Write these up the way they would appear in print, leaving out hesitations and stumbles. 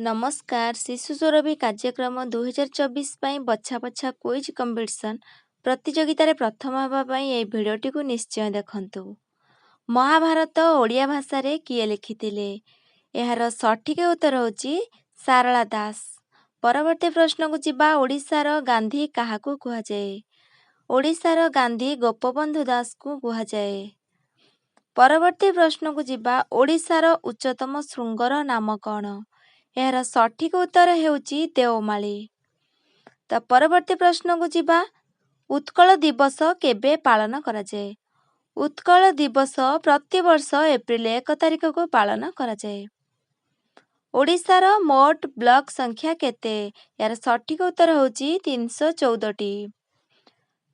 नमस्कार शिशु सुरभि कार्यक्रम 2024 ପାଇଁ बछा बछा क्विज कंपिटिशन प्रतियोगिताରେ प्रथम ହେବା ପାଇଁ ଏହି ଭିଡ଼ିଓଟିକୁ ନିଶ୍ଚୟ ଦେଖନ୍ତୁ। ମହାଭାରତ ଓଡ଼ିଆ ଭାଷାରେ କିଏ ଲେଖିଥିଲେ? ଏହାର ସଠିକ ଉତ୍ତର ହେଉଛି ସାରଳା ଦାସ। ପରବର୍ତ୍ତୀ ପ୍ରଶ୍ନକୁ ଯିବା। ଓଡ଼ିଶାର ଗାନ୍ଧୀ କାହାକୁ କୁହାଯାଏ? ଓଡ଼ିଶାର ଗାନ୍ଧୀ ଗୋପବନ୍ଧୁ ଦାସଙ୍କୁ କୁହାଯାଏ। ପରବର୍ତ୍ତୀ ପ୍ରଶ୍ନକୁ ଯିବା। ଓଡ଼ିଶାର ଉଚ୍ଚତମ ଶୃଙ୍ଗର ନାମ କ'ଣ? ଏହାର ସଠିକ ଉତ୍ତର ହେଉଛି ଦେଓମାଳି। ତ ପରବର୍ତ୍ତୀ ପ୍ରଶ୍ନକୁ ଯିବା। ଉତ୍କଳ ଦିବସ କେବେ ପାଳନ କରାଯାଏ? ଉତ୍କଳ ଦିବସ ପ୍ରତିବର୍ଷ ଏପ୍ରିଲ 1 ତାରିଖକୁ ପାଳନ କରାଯାଏ। ଓଡ଼ିଶାର ମୋଟ ବ୍ଲକ ସଂଖ୍ୟା କେତେ? ଏହାର ସଠିକ ଉତ୍ତର ହେଉଛି 314ଟି।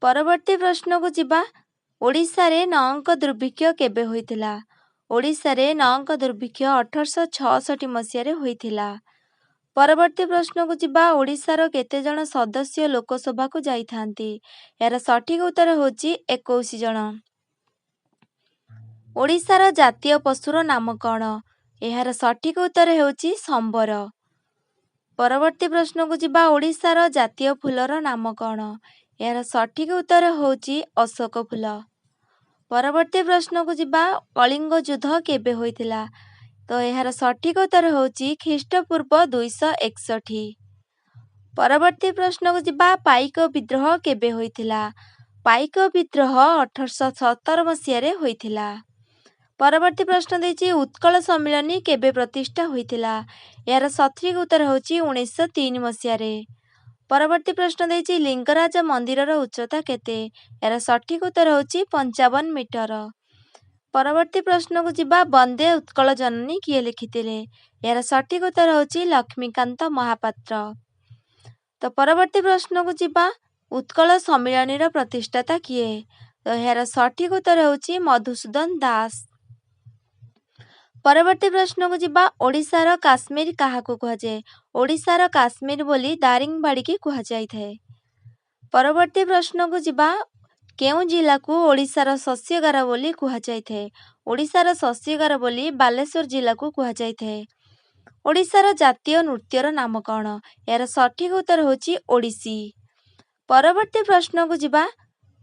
ପରବର୍ତ୍ତୀ ପ୍ରଶ୍ନକୁ ଯିବା। ଓଡ଼ିଶାରେ ନଅଙ୍କ ଦୁର୍ଭିକ୍ଷ କେବେ ହୋଇଥିଲା? ଓଡ଼ିଶାରେ ନଅଙ୍କ ଦୁର୍ଭିକ୍ଷ 1866 ମସିହାରେ ହୋଇଥିଲା। ପରବର୍ତ୍ତୀ ପ୍ରଶ୍ନକୁ ଯିବା। ଓଡ଼ିଶାର କେତେ ଜଣ ସଦସ୍ୟ ଲୋକସଭାକୁ ଯାଇଥାନ୍ତି? ଏହାର ସଠିକ ଉତ୍ତର ହେଉଛି 21 ଜଣ। ଓଡ଼ିଶାର ଜାତୀୟ ପଶୁର ନାମ କ'ଣ? ଏହାର ସଠିକ ଉତ୍ତର ହେଉଛି ସମ୍ବର। ପରବର୍ତ୍ତୀ ପ୍ରଶ୍ନକୁ ଯିବା। ଓଡ଼ିଶାର ଜାତୀୟ ଫୁଲର ନାମ କ'ଣ? ଏହାର ସଠିକ ଉତ୍ତର ହେଉଛି ଅଶୋକ ଫୁଲ। ପରବର୍ତ୍ତୀ ପ୍ରଶ୍ନକୁ ଯିବା। କଳିଙ୍ଗ ଯୁଦ୍ଧ କେବେ ହୋଇଥିଲା? ତ ଏହାର ସଠିକ ଉତ୍ତର ହେଉଛି ଖ୍ରୀଷ୍ଟପୂର୍ବ 261। ପରବର୍ତ୍ତୀ ପ୍ରଶ୍ନକୁ ଯିବା। ପାଇକ ବିଦ୍ରୋହ କେବେ ହୋଇଥିଲା? ପାଇକ ବିଦ୍ରୋହ 1817 ମସିହାରେ ହୋଇଥିଲା। ପରବର୍ତ୍ତୀ ପ୍ରଶ୍ନ ଦେଇଛି ଉତ୍କଳ ସମ୍ମିଳନୀ କେବେ ପ୍ରତିଷ୍ଠା ହୋଇଥିଲା? ଏହାର ସଠିକ ଉତ୍ତର ହେଉଛି 1903 ମସିହାରେ। ପରବର୍ତ୍ତୀ ପ୍ରଶ୍ନ ଦେଇଛି ଲିଙ୍ଗରାଜ ମନ୍ଦିରର ଉଚ୍ଚତା କେତେ? ଏହାର ସଠିକ ଉତ୍ତର ହେଉଛି 55 ମିଟର। ପରବର୍ତ୍ତୀ ପ୍ରଶ୍ନକୁ ଯିବା। ବନ୍ଦେ ଉତ୍କଳ ଜନନୀ କିଏ ଲେଖିଥିଲେ? ଏହାର ସଠିକ ଉତ୍ତର ହେଉଛି ଲକ୍ଷ୍ମୀକାନ୍ତ ମହାପାତ୍ର। ତ ପରବର୍ତ୍ତୀ ପ୍ରଶ୍ନକୁ ଯିବା। ଉତ୍କଳ ସମ୍ମିଳନୀର ପ୍ରତିଷ୍ଠାତା କିଏ? ତ ଏହାର ସଠିକ ଉତ୍ତର ହେଉଛି ମଧୁସୂଦନ ଦାସ। ପରବର୍ତ୍ତୀ ପ୍ରଶ୍ନକୁ ଯିବା। ଓଡ଼ିଶାର କାଶ୍ମୀର କାହାକୁ କୁହାଯାଏ? ଓଡ଼ିଶାର କାଶ୍ମୀର ବୋଲି ଦାରିଙ୍ଗବାଡ଼ିକି କୁହାଯାଇଥାଏ। ପରବର୍ତ୍ତୀ ପ୍ରଶ୍ନକୁ ଯିବା। କେଉଁ ଜିଲ୍ଲାକୁ ଓଡ଼ିଶାର ଶସ୍ୟଗାର ବୋଲି କୁହାଯାଇଥାଏ? ଓଡ଼ିଶାର ଶସ୍ୟଗାର ବୋଲି ବାଲେଶ୍ୱର ଜିଲ୍ଲାକୁ କୁହାଯାଇଥାଏ। ଓଡ଼ିଶାର ଜାତୀୟ ନୃତ୍ୟର ନାମ କ'ଣ? ଏହାର ସଠିକ ଉତ୍ତର ହେଉଛି ଓଡ଼ିଶୀ। ପରବର୍ତ୍ତୀ ପ୍ରଶ୍ନକୁ ଯିବା।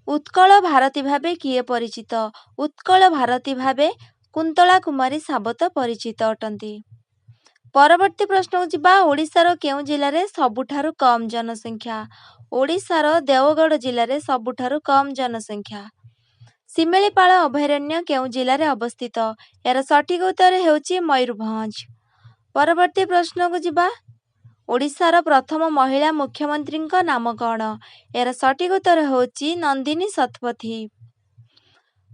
ଉତ୍କଳ ଭାରତୀ ଭାବେ କିଏ ପରିଚିତ? ଉତ୍କଳ ଭାରତୀ ଭାବେ କୁନ୍ତଳା କୁମାରୀ ସାବତ ପରିଚିତ ଅଟନ୍ତି। ପରବର୍ତ୍ତୀ ପ୍ରଶ୍ନକୁ ଯିବା। ଓଡ଼ିଶାର କେଉଁ ଜିଲ୍ଲାରେ ସବୁଠାରୁ କମ୍ ଜନସଂଖ୍ୟା? ଓଡ଼ିଶାର ଦେଓଗଡ଼ ଜିଲ୍ଲାରେ ସବୁଠାରୁ କମ୍ ଜନସଂଖ୍ୟା। ଶିମିଳିପାଳ ଅଭୟାରଣ୍ୟ କେଉଁ ଜିଲ୍ଲାରେ ଅବସ୍ଥିତ? ଏହାର ସଠିକ ଉତ୍ତର ହେଉଛି ମୟୂରଭଞ୍ଜ। ପରବର୍ତ୍ତୀ ପ୍ରଶ୍ନକୁ ଯିବା। ଓଡ଼ିଶାର ପ୍ରଥମ ମହିଳା ମୁଖ୍ୟମନ୍ତ୍ରୀଙ୍କ ନାମ କ'ଣ? ଏହାର ସଠିକ ଉତ୍ତର ହେଉଛି ନନ୍ଦିନୀ ଶତପଥୀ।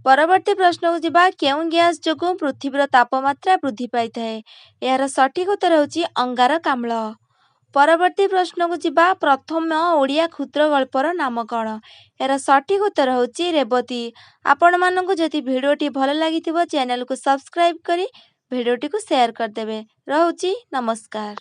ପରବର୍ତ୍ତୀ ପ୍ରଶ୍ନକୁ ଯିବା। କେଉଁ ଗ୍ୟାସ ଯୋଗୁଁ ପୃଥିବୀର ତାପମାତ୍ରା ବୃଦ୍ଧି ପାଇଥାଏ? ଏହାର ସଠିକ ଉତ୍ତର ହେଉଛି ଅଙ୍ଗାରକାମ୍ଳ। ପରବର୍ତ୍ତୀ ପ୍ରଶ୍ନକୁ ଯିବା। ପ୍ରଥମ ଓଡ଼ିଆ କ୍ଷୁଦ୍ର ଗଳ୍ପର ନାମ କ'ଣ? ଏହାର ସଠିକ ଉତ୍ତର ହେଉଛି ରେବତୀ। ଆପଣମାନଙ୍କୁ ଯଦି ଭିଡ଼ିଓଟି ଭଲ ଲାଗିଥିବ ଚ୍ୟାନେଲକୁ ସବସ୍କ୍ରାଇବ କରି ଭିଡ଼ିଓଟିକୁ ସେୟାର କରିଦେବେ। ରହୁଛି ନମସ୍କାର।